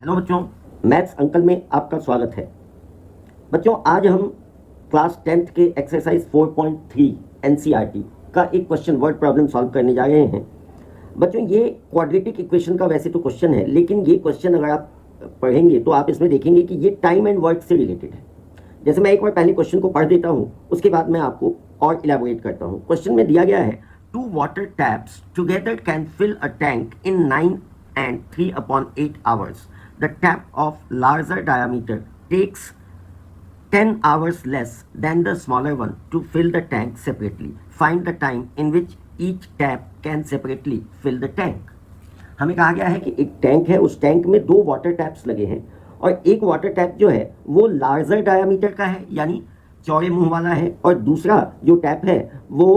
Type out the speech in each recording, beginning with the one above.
Hello बच्चों, maths uncle में आपका स्वागत है। बच्चों, आज हम क्लास 10th के एक्सरसाइज 4.3 एनसीईआरटी का एक क्वेश्चन वर्ड प्रॉब्लम सॉल्व करने जा रहे हैं। बच्चों, ये क्वाड्रेटिक इक्वेशन का वैसे तो क्वेश्चन है, लेकिन ये क्वेश्चन अगर आप पढ़ेंगे तो आप इसमें देखेंगे कि ये टाइम एंड वर्क से रिलेटेड है। जैसे मैं एक बार पहले क्वेश्चन को पढ़ देता हूँ, उसके बाद मैं आपको और इलेबोरेट करता हूँ। क्वेश्चन में दिया गया है, 2 water taps together can fill a tank in 9 and 3/8 hours. The tap of larger diameter takes 10 hours less than the smaller one to fill the tank separately. Find the time in which each tap can separately fill the tank. हमें कहा गया है कि एक tank है, उस tank में 2 water taps लगे हैं और एक वाटर टैप जो है वो लार्जर डायमीटर का है, यानी चौड़े मुंह वाला है, और दूसरा जो टैप है वो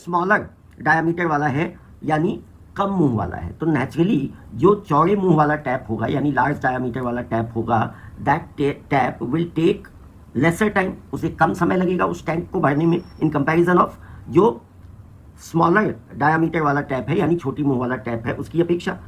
स्मॉलर डायमीटर वाला है, यानी कम मुंह वाला है। तो नेचुरली जो चौड़े मुंह वाला टैप होगा, यानी लार्ज डायमीटर वाला टैप होगा, that tap will take lesser time, उसे कम समय लगेगा उस टैंक को भरने में, इन कंपैरिजन ऑफ जो स्मॉलर डायमीटर वाला टैप है, यानी छोटी मुंह वाला टैप है, उसकी अपेक्षा।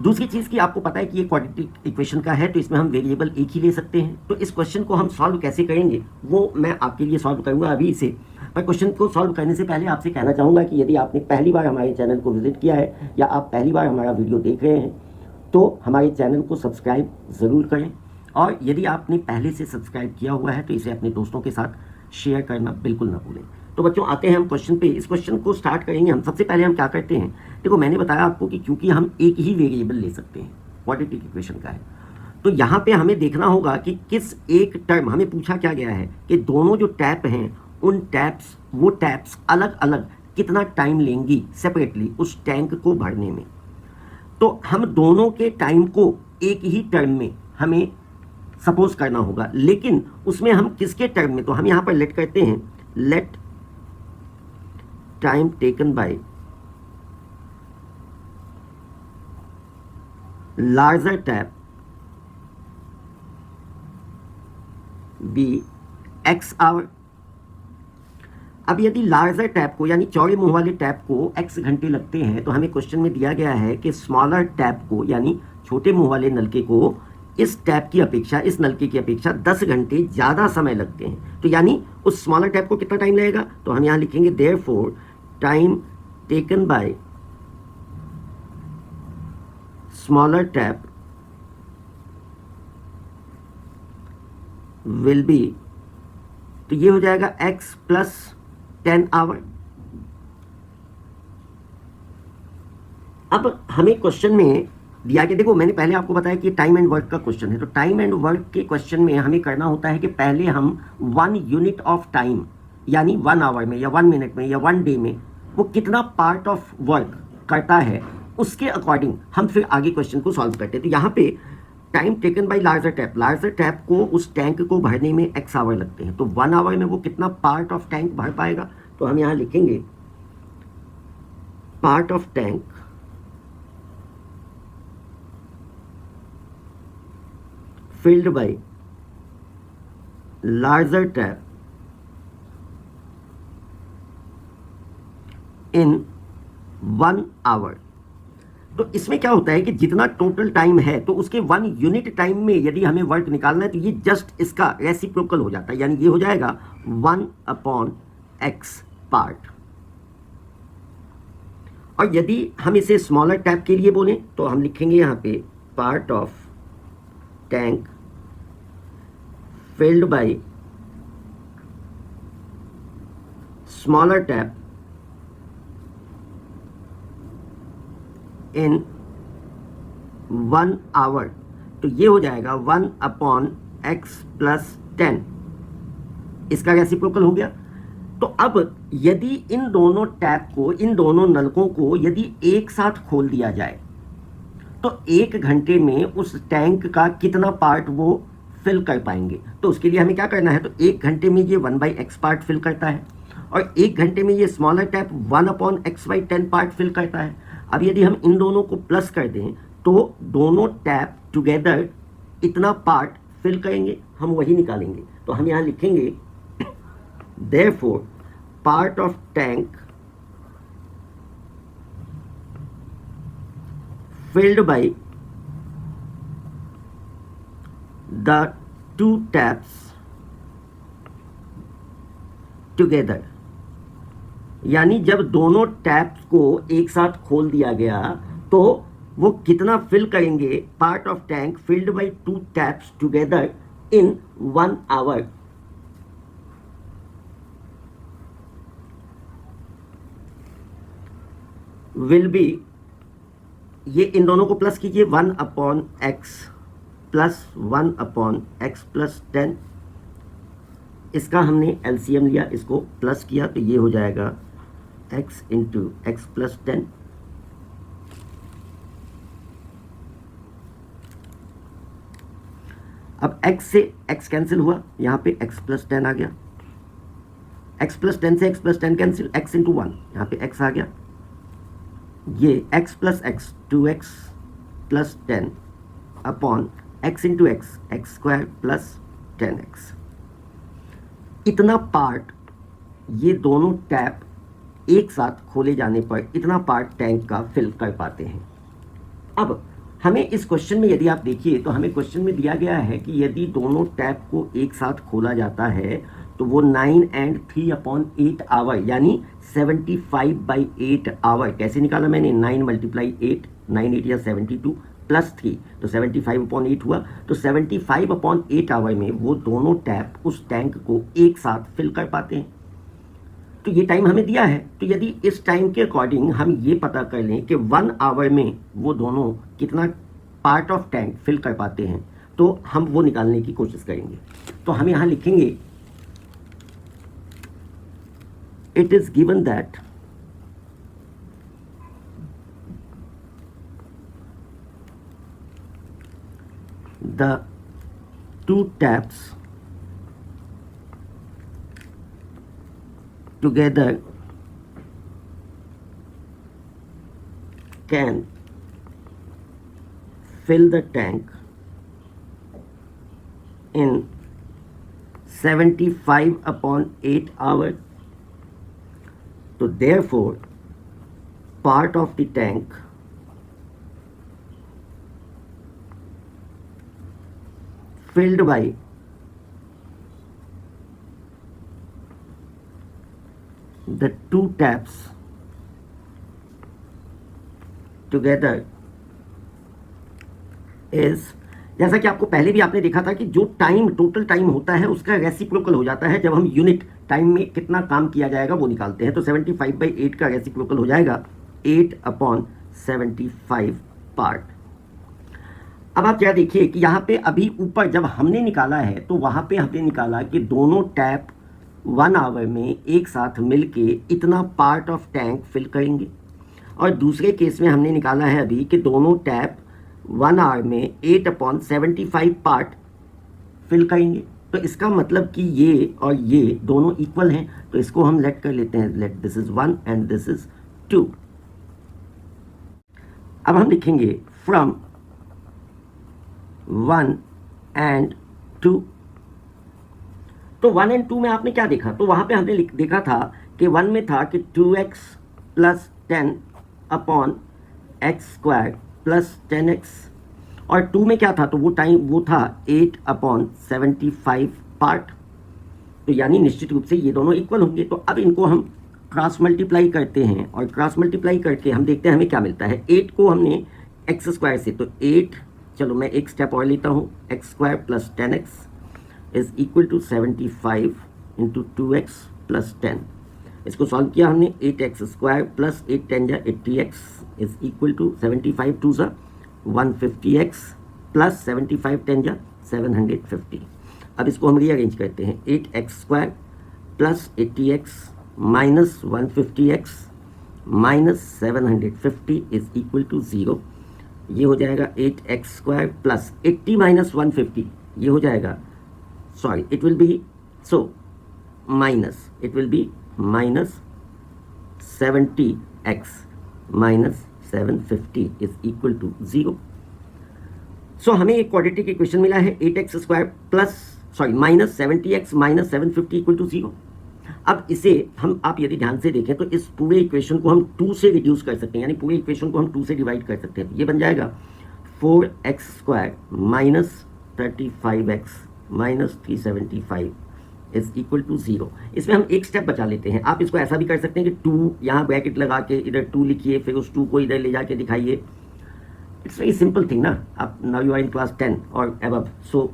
दूसरी चीज़ की आपको पता है कि ये क्वाड्रेटिक इक्वेशन का है, तो इसमें हम वेरिएबल एक ही ले सकते हैं। तो इस क्वेश्चन को हम सॉल्व कैसे करेंगे वो मैं आपके लिए सॉल्व करूंगा अभी इसे। पर क्वेश्चन को सॉल्व करने से पहले आपसे कहना चाहूँगा कि यदि आपने पहली बार हमारे चैनल को विजिट किया है या आप पहली बार हमारा वीडियो देख रहे हैं तो हमारे चैनल को सब्सक्राइब ज़रूर करें, और यदि आपने पहले से सब्सक्राइब किया हुआ है तो इसे अपने दोस्तों के साथ शेयर करना बिल्कुल ना भूलें। तो बच्चों, आते हैं हम क्वेश्चन पे। इस क्वेश्चन को स्टार्ट करेंगे हम। सबसे पहले हम क्या करते हैं, देखो मैंने बताया आपको कि क्योंकि हम एक ही वेरिएबल ले सकते हैं, क्वाड्रेटिक इक्वेशन का है, तो यहाँ पे हमें देखना होगा कि किस एक टर्म, हमें पूछा क्या गया है कि दोनों जो टैप हैं उन टैप्स, वो टैप्स अलग अलग कितना टाइम लेंगी सेपरेटली उस टैंक को भरने में। तो हम दोनों के टाइम को एक ही टर्म में हमें सपोज करना होगा, लेकिन उसमें हम किसके टर्म में, तो हम यहाँ पर लेट करते हैं, let time taken by larger tap be x hour। अब यदि लार्जर टैप को, यानी चौड़े मुंह वाले टैप को x घंटे लगते हैं, तो हमें क्वेश्चन में दिया गया है कि स्मॉलर टैप को, यानी छोटे मुंह वाले नलके को इस टैप की अपेक्षा, इस नलके की अपेक्षा 10 घंटे ज़्यादा समय लगते हैं। तो यानी उस स्मॉलर टैप को कितना टाइम लगेगा, तो हम यहाँ लिखेंगे therefore time taken bye smaller tap will be, तो ये हो जाएगा x प्लस 10 आवर। अब हमें क्वेश्चन में दिया कि देखो मैंने पहले आपको बताया कि टाइम एंड वर्क का क्वेश्चन है, तो टाइम एंड वर्क के क्वेश्चन में हमें करना होता है कि पहले हम 1 यूनिट ऑफ टाइम, यानी 1 आवर में या 1 मिनट में या 1 डे में वो कितना पार्ट ऑफ वर्क करता है, उसके अकॉर्डिंग हम फिर आगे क्वेश्चन को सॉल्व करते हैं। तो यहाँ पे time taken bye larger tap को, उस टैंक को भरने में x आवर लगते हैं, तो 1 आवर में वो कितना पार्ट ऑफ टैंक भर पाएगा, तो हम यहाँ लिखेंगे part of tank filled by larger tap in 1 hour. तो इसमें क्या होता है कि जितना टोटल टाइम है तो उसके 1 यूनिट टाइम में यदि हमें वर्क निकालना है तो ये जस्ट इसका रेसिप्रोकल हो जाता है, यानी ये हो जाएगा 1/x पार्ट। और यदि हम इसे स्मॉलर टैप के लिए बोलें तो हम लिखेंगे यहाँ पे part of tank filled by smaller tap in 1 hour. तो ये हो जाएगा 1/x प्लस 10, इसका रेसिप्रोकल हो गया। तो अब यदि इन दोनों टैप को, इन दोनों नलकों को यदि एक साथ खोल दिया जाए तो 1 घंटे में उस टैंक का कितना पार्ट वो फिल कर पाएंगे। तो उसके लिए हमें क्या करना है, तो 1 घंटे में ये 1/x पार्ट फिल करता है और 1 घंटे में ये smaller tap 1/x/10 part fill करता है। अब यदि हम इन दोनों को प्लस कर दें तो दोनों टैप टुगेदर इतना पार्ट फिल करेंगे, हम वही निकालेंगे। तो हम यहाँ लिखेंगे therefore part of tank filled by the two taps together, यानी जब दोनों टैप्स को एक साथ खोल दिया गया तो वो कितना फिल करेंगे, part of tank filled by two taps together in 1 hour. Will be, ये इन दोनों को प्लस कीजिए, 1/x प्लस 1/x प्लस 10, इसका हमने एलसीएम लिया, इसको प्लस किया तो ये हो जाएगा x इंटू एक्स प्लस 10। अब x से x कैंसिल हुआ, यहाँ पे x प्लस 10 आ गया, x प्लस 10 से x plus 10 cancel, x into 1, यहाँ पे x आ गया, ये x plus x 2x plus 10 upon x into x, x square plus 10x। इतना पार्ट ये दोनों टैप एक साथ खोले जाने पर इतना पार्ट टैंक का फिल कर पाते हैं। अब हमें इस क्वेश्चन में यदि आप देखिए तो हमें क्वेश्चन में दिया गया है कि यदि दोनों टैप को एक साथ खोला जाता है तो वो 9 and 3/8 आवर यानी 75/8 आवर। कैसे निकाला मैंने, 9 × 8, 9 8 या 72 प्लस 3 तो 75/8 हुआ। तो 75/8 आवर में वो दोनों टैप उस टैंक को एक साथ फिल कर पाते हैं। तो ये टाइम हमें दिया है, तो यदि इस टाइम के अकॉर्डिंग हम ये पता कर लें कि 1 आवर में वो दोनों कितना पार्ट ऑफ टैंक फिल कर पाते हैं तो हम वो निकालने की कोशिश करेंगे। तो हम यहाँ लिखेंगे it is given that the two taps together can fill the tank in 75/8 hours. So therefore part of the tank filled by the two taps together is, जैसा कि आपको पहले भी आपने देखा था कि जो टाइम टोटल टाइम होता है उसका रेसिप्रोकल हो जाता है जब हम यूनिट टाइम में कितना काम किया जाएगा वो निकालते हैं। तो 75/8 का रेसिप्रोकल हो जाएगा 8/75 पार्ट। अब आप क्या देखिए कि यहाँ पे अभी ऊपर जब हमने निकाला है तो वहाँ पे हमने निकाला कि दोनों टैप 1 आवर में एक साथ मिलके इतना पार्ट ऑफ टैंक फिल करेंगे, और दूसरे केस में हमने निकाला है अभी कि दोनों टैप 1 आवर में 8/75 पार्ट फिल करेंगे। तो इसका मतलब कि ये और ये दोनों इक्वल हैं, तो इसको हम लेट कर लेते हैं, let this is 1 and this is 2। अब हम लिखेंगे फ्रॉम 1 and 2। तो 1 and 2 में आपने क्या देखा, तो वहाँ पे हमने देखा था कि 1 में था कि 2x plus 10/x² plus 10x, और 2 में क्या था, तो वो था 8/75 पार्ट। तो यानी निश्चित रूप से ये दोनों इक्वल होंगे। तो अब इनको हम क्रॉस मल्टीप्लाई करते हैं, और क्रॉस मल्टीप्लाई करके हम देखते हैं हमें क्या मिलता है। 8 को हमने x² से, तो 8, चलो मैं एक स्टेप और लेता हूँ, x² plus 10x is equal to 75 into 2x plus 10। इसको सॉल्व किया हमने, 8x² प्लस 8 10 जा 80x इज इक्वल टू 75 2 जा 150x प्लस 75 10 जा 750। अब इसको हम रीअरेंज करते हैं, 8x² plus 80x minus 150x minus 750 is equal to 0। ये हो जाएगा 8x² प्लस 80 माइनस 150, ये हो जाएगा, sorry, it will be, so minus, it will be minus 70x minus 750 is equal to 0। So हमें एक क्वाड्रेटिक इक्वेशन मिला है, 8x² plus minus 70x minus 750 equal to 0। अब इसे हम, आप यदि ध्यान से देखें तो इस पूरे इक्वेशन को हम 2 से रिड्यूस कर सकते हैं, यानी पूरे इक्वेशन को हम 2 से डिवाइड कर सकते हैं। ये बन जाएगा 4x² minus 35x minus 375 is equal to 0। इसमें हम एक स्टेप बचा लेते हैं। आप इसको ऐसा भी कर सकते हैं कि 2 यहाँ ब्रैकेट लगा के इधर 2 लिखिए, फिर उस 2 को इधर ले जाके दिखाइए। इट्स वेरी सिंपल थिंग ना। आप now you are in class 10 और अबव, सो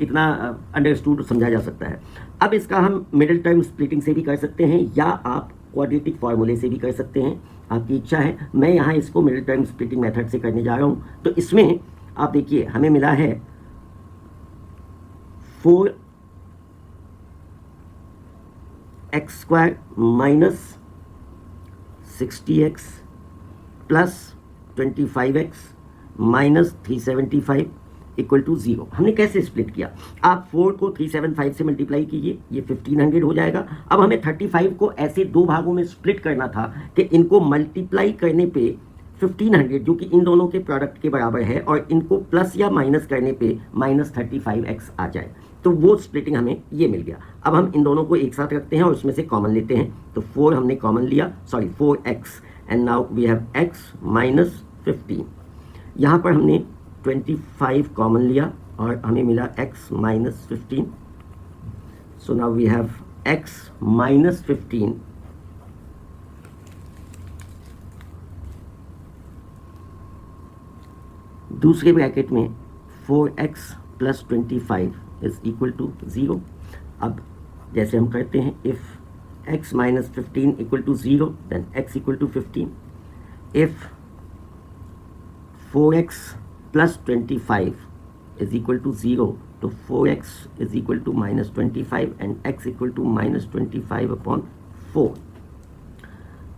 इतना अंडरस्टूड समझा जा सकता है। अब इसका हम मिडिल टर्म स्प्लिटिंग से भी कर सकते हैं या आप क्वाड्रेटिक फार्मूले से भी कर सकते हैं, आपकी इच्छा है। मैं यहाँ इसको मिडिल टर्म स्प्लिटिंग मेथड से करने जा रहा हूँ। तो इसमें आप देखिए हमें मिला है 4x² minus 60x plus 25x minus 375 equal to 0। हमने कैसे स्प्लिट किया? आप 4 को 375 से मल्टीप्लाई कीजिए, ये 1500 हो जाएगा। अब हमें 35 को ऐसे दो भागों में स्प्लिट करना था कि इनको मल्टीप्लाई करने पे 1500 जो कि इन दोनों के प्रोडक्ट के बराबर है और इनको प्लस या माइनस करने पे माइनस 35x आ जाए। तो वो स्प्लिटिंग हमें ये मिल गया। अब हम इन दोनों को एक साथ रखते हैं और उसमें से कॉमन लेते हैं। तो 4 हमने कॉमन लिया, sorry 4x, and now we have x minus 15। यहाँ पर हमने 25 कॉमन लिया और हमें मिला x minus 15। So now we have x minus 15 दूसरे ब्रैकेट में 4x plus 25 is equal to 0। अब जैसे हम करते हैं, if x minus 15 equal to 0 then x equal to 15। If 4x plus 25 is equal to 0 तो 4x is equal to minus 25 and x equal to minus 25 upon 4।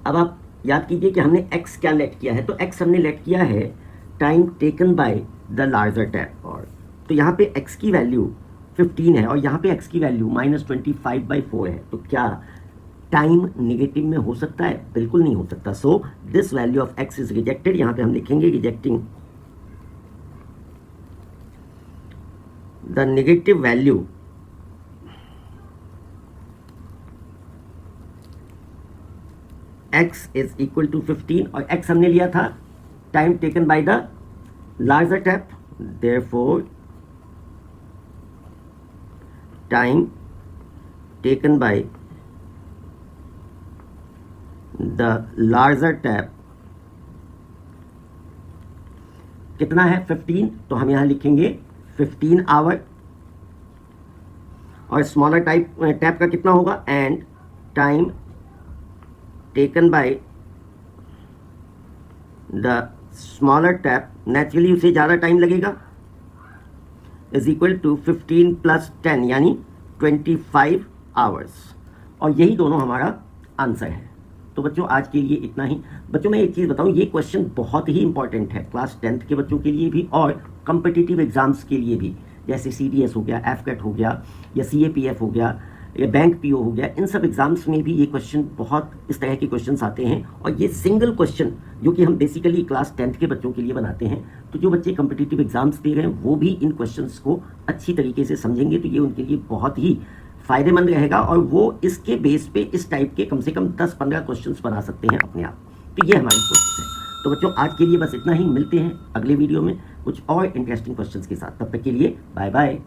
अब आप याद कीजिए कि हमने x क्या लेट किया है। तो x हमने लेट किया है time taken by the larger tap, और तो यहाँ पे x की वैल्यू 15 है और यहाँ पे x की वैल्यू माइनस 25/4 है। तो क्या टाइम निगेटिव में हो सकता है? बिल्कुल नहीं हो सकता। So this value of x is rejected. यहाँ पे हम लिखेंगे rejecting the negative value x is equal to 15 और x हमने लिया था time taken by the larger tap, therefore time taken by the larger tap कितना है? 15। तो हम यहां लिखेंगे 15 आवर, और स्मॉलर टैप का कितना होगा? And time taken by the smaller tap, naturally उसे ज़्यादा टाइम लगेगा, इज इक्वल टू 15 प्लस 10 यानी 25 आवर्स। और यही दोनों हमारा आंसर है। तो बच्चों आज के लिए इतना ही। बच्चों मैं एक चीज़ बताऊं, ये क्वेश्चन बहुत ही इंपॉर्टेंट है क्लास 10th के बच्चों के लिए भी और कॉम्पिटिटिव एग्जाम्स के लिए भी, जैसे CDS हो गया, FCAT हो गया, या CAPF हो गया, या बैंक PO हो गया। इन सब एग्जाम्स में भी ये क्वेश्चन बहुत इस तरह के क्वेश्चंस आते हैं। और ये सिंगल क्वेश्चन जो कि हम बेसिकली क्लास 10th के बच्चों के लिए बनाते हैं। तो जो बच्चे कॉम्पिटिटिव एग्जाम्स दे रहे हैं वो भी इन क्वेश्चंस को अच्छी तरीके से समझेंगे तो ये उनके लिए बहुत ही फ़ायदेमंद रहेगा और वो इसके बेस पे इस टाइप के कम से कम 10-15 क्वेश्चंस बना सकते हैं अपने आप। तो ये हमारी कोशिश है। तो बच्चों आज के लिए बस इतना ही। मिलते हैं अगले वीडियो में कुछ और इंटरेस्टिंग क्वेश्चंस के साथ। तब तक के लिए बाय बाय।